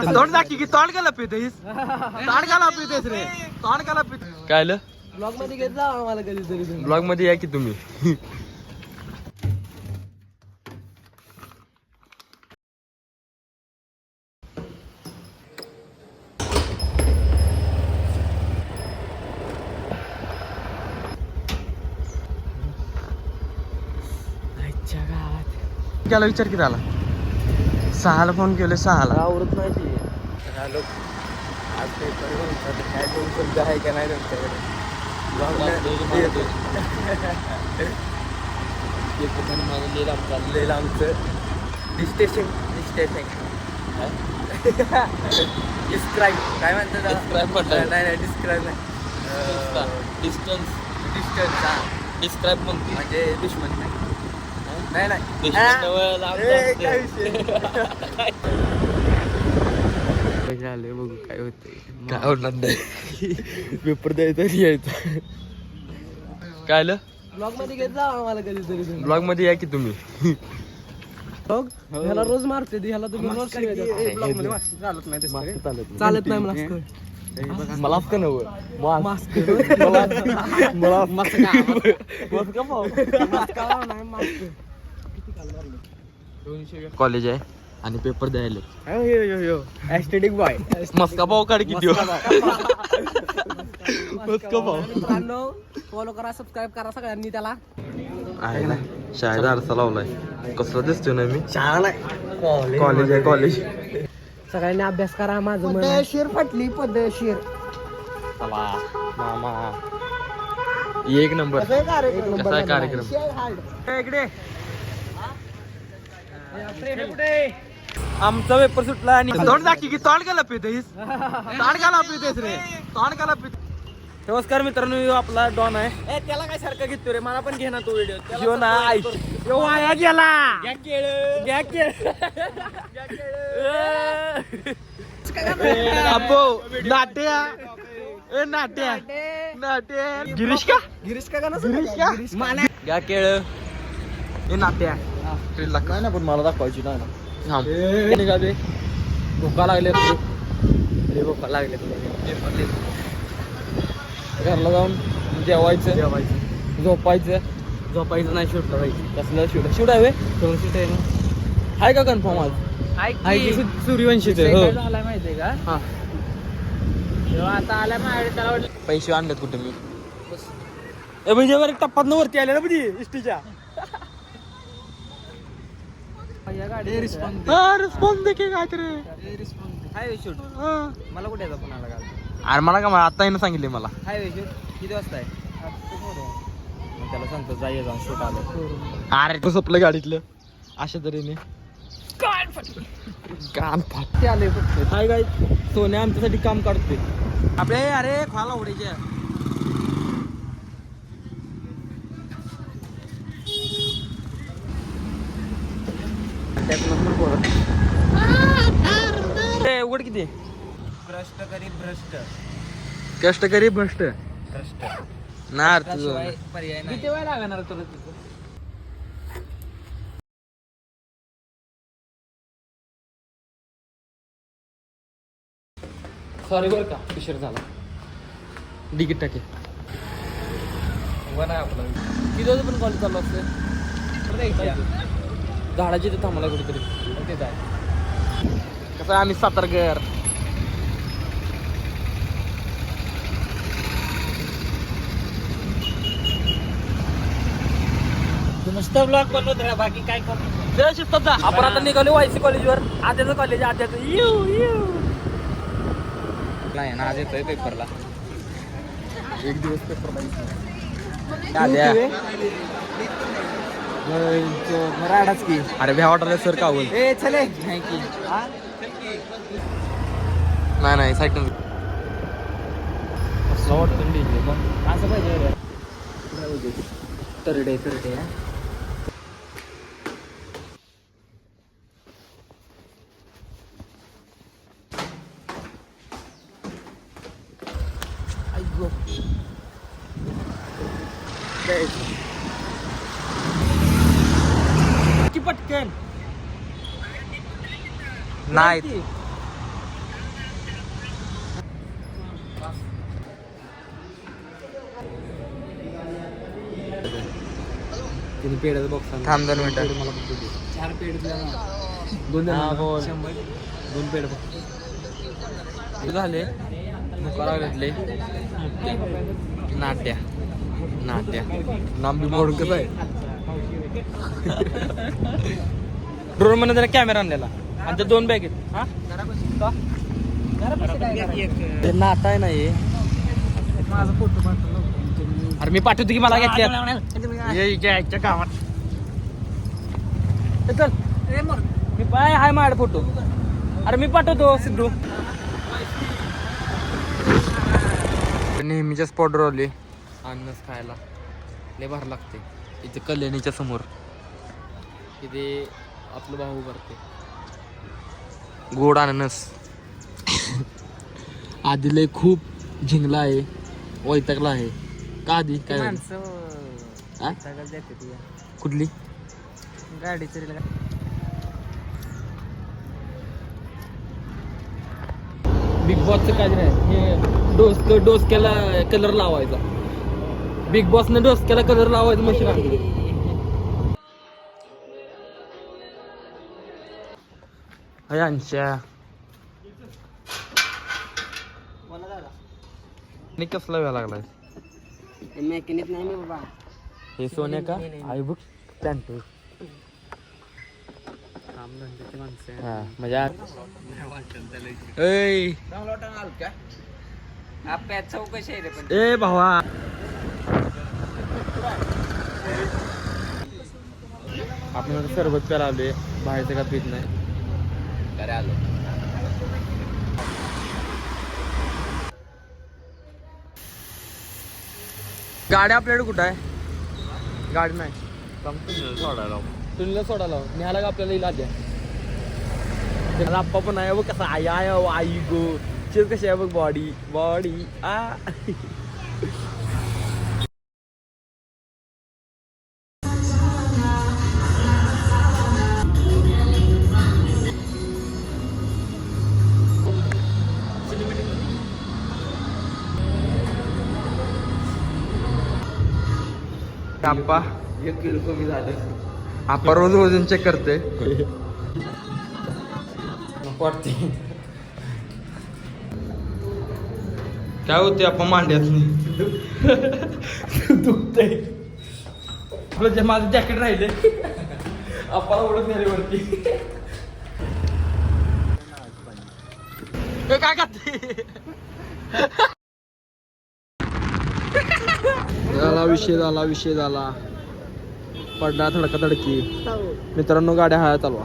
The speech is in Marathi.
तोंड दाखी की तोंड का लपितेस तोंड का लपितेस रे तोंड का लपित काय आलं ब्लॉग मध्ये घेत जा आम्हाला कधीतरी ब्लॉग मध्ये या की तुम्ही त्याला विचार किती आला 6ला फोन केले 6ला आवडत नाही ती हॅलो आज पेपर काय टेन्शन आहे का नाही तुमच्याकडे आमचं डिस्टेशन डिस्क्राईब काय म्हणतात नाही डिस्क्राईब नाही डिस्टन्स डिस्क्राईब म्हणजे दुश्मन नाही झाले बघू काय होते काय होणार नाही पेपर द्यायचा यायचा काय आलं ब्लॉग मध्ये घेत जा आम्हाला कधीतरी ब्लॉग मध्ये या की तुम्ही ह्याला रोज मारते ह्याला तुम्ही रोज चालत नाही मला का नव्हतं मास्क कॉलेज आहे आणि पेपर द्यायला ऍस्टेटिक बॉय मस्का पाव काढ किती फॉलो करा सबस्क्राईब करा सगळ्यांनी त्याला आहे ना शाळेत आरसा लावलाय कसला दिसतोय ना मी शाळा कॉलेज आहे कॉलेज सगळ्यांनी अभ्यास करा माझं पद्धतशीर फाटली पद्धतशीर मामा एक नंबर कसा आहे कार्यक्रम इकडे आमचा पेपर सुटला आणि तोंड दाखी की तोंड का लपितेस तोंड का लपितेस रे तोंड का लपित नमस्कार मित्रांनो आपला डॉन आहे त्याला काय सारखं घेतो रे मला पण घे ना तो व्हिडिओ घेऊ ना वाया गेला अब्बो नाट्या ए नाट्या गिरीश का घ्या केळ ए नाट्या नाही ना पण मला दाखवायची नाही भुका लागले भुका लागले घरला जाऊन जेवायचं झोपायचं नाही शूटला जायचं कसलं शूट आहे शूट आहे ना आहे का कन्फर्म आज आहे की सूर्यवंशीचं झालाय माहितीये का हा तेव्हा आता आलाय माझ्याकडे त्याला वाटलं पैसे आणलेत कुठे मी म्हणजे बरं टप्पात वरती आले ना म्हणजे इष्टीच्या रिस्पॉन्स दे की काय तरी हायवे शूट मला कुठे यायचा पण आला का अरे मला का आता येणं सांगितले मला हायवे शूट किती वाजता आहे मग त्याला सांगतो जाय जाऊन शूट आलं अरे तू सपलं गाडीतलं अशा तऱ्हेने कान फाटते आले फक्त हाय गाय सोन्या आमच्यासाठी काम काढते आपले अरे खाला उडायचे उघड किती कष्टकरी भ्रष्ट ना पर्याय किती वेळ लागणार तुला तिथं सॉरी बरं का उशीर झाला तिकीट टाके आपला किती वाजता पण कॉलेज चालू असते झाडाची तिथं थांबला कुठेतरी कसं आम्ही सातारकर नुसतं ब्लॉग बनवत राहा बाकी काय करू शिकतात जा आपण आता निघालो वायसी कॉलेजवर आद्याचं कॉलेज आद्याचं नाही ना आज येतोय पेपरला एक दिवस पेपर राडाच की अरे भ्या वाटलं सर का बोल ए चले नाही की नाही सायकल असं पाहिजे तरडे की पटकन नाही तिने पेढ्याचा बॉक्स थांब 2 मिनिटं. मला फक्त दे. 4 पेढे दोन दोन पेढे फक्त झाले मुकाला घेतले नाट्या नाम बी मोडून कसं आहे ड्रोन मध्ये त्याला कॅमेरा आणलेला आणि ते 2 बॅग आहेत हा ते नाटा आहे नाही माझा फोटो पाठवला अरे मी पाठवतो की मला घेतल्या गावात चल मी पाय हाय माझ्या फोटो अरे मी पाठवतो सिद्धू नेहमीच्या स्पॉटवर आले अननस खायला लय भार लागते इथे कल्याणीच्या समोर इथे आपलं भाऊ भरते गोड अननस आधी लय खूप झिंगला आहे वैतागला आहे का आधी काय झालं? आ? कुठली गाडी बिग बॉसचं काय नाही हे डोस केला कलर लावायचा बिग बॉसने डोस केला कलर लावायचं मशीन आणली कसला वेळ लागलाय मेकॅनिक नाही मी बाबा हे सोन्या का आई बघ पॅन्ट हा म्हणजे चौकशी आहे रे पण ए भावा आपण सरबत प्यायला आलोय बाहेरचं का पीत नाही अरे आलो गाडी आपल्याकडे कुठं आहे गाडी नाही तुला सोडायला न्यायला का आपल्याला इला द्या त्याला आप्पा पण आहे बघ कसा आई आई गो चेस कशी आहे बघ बॉडी आ आप्पा 1 किलो कमी झालं आप्पा रोज वजन चेक करते वाटते काय होते आपण मांड्यात दुखतंय आपलं जे माझं जॅकेट राहिले आपल्याला ओळख नाही रे वरती काय करते विषय झाला पडला धडका धडकी मित्रांनो गाड्या हाया चालवा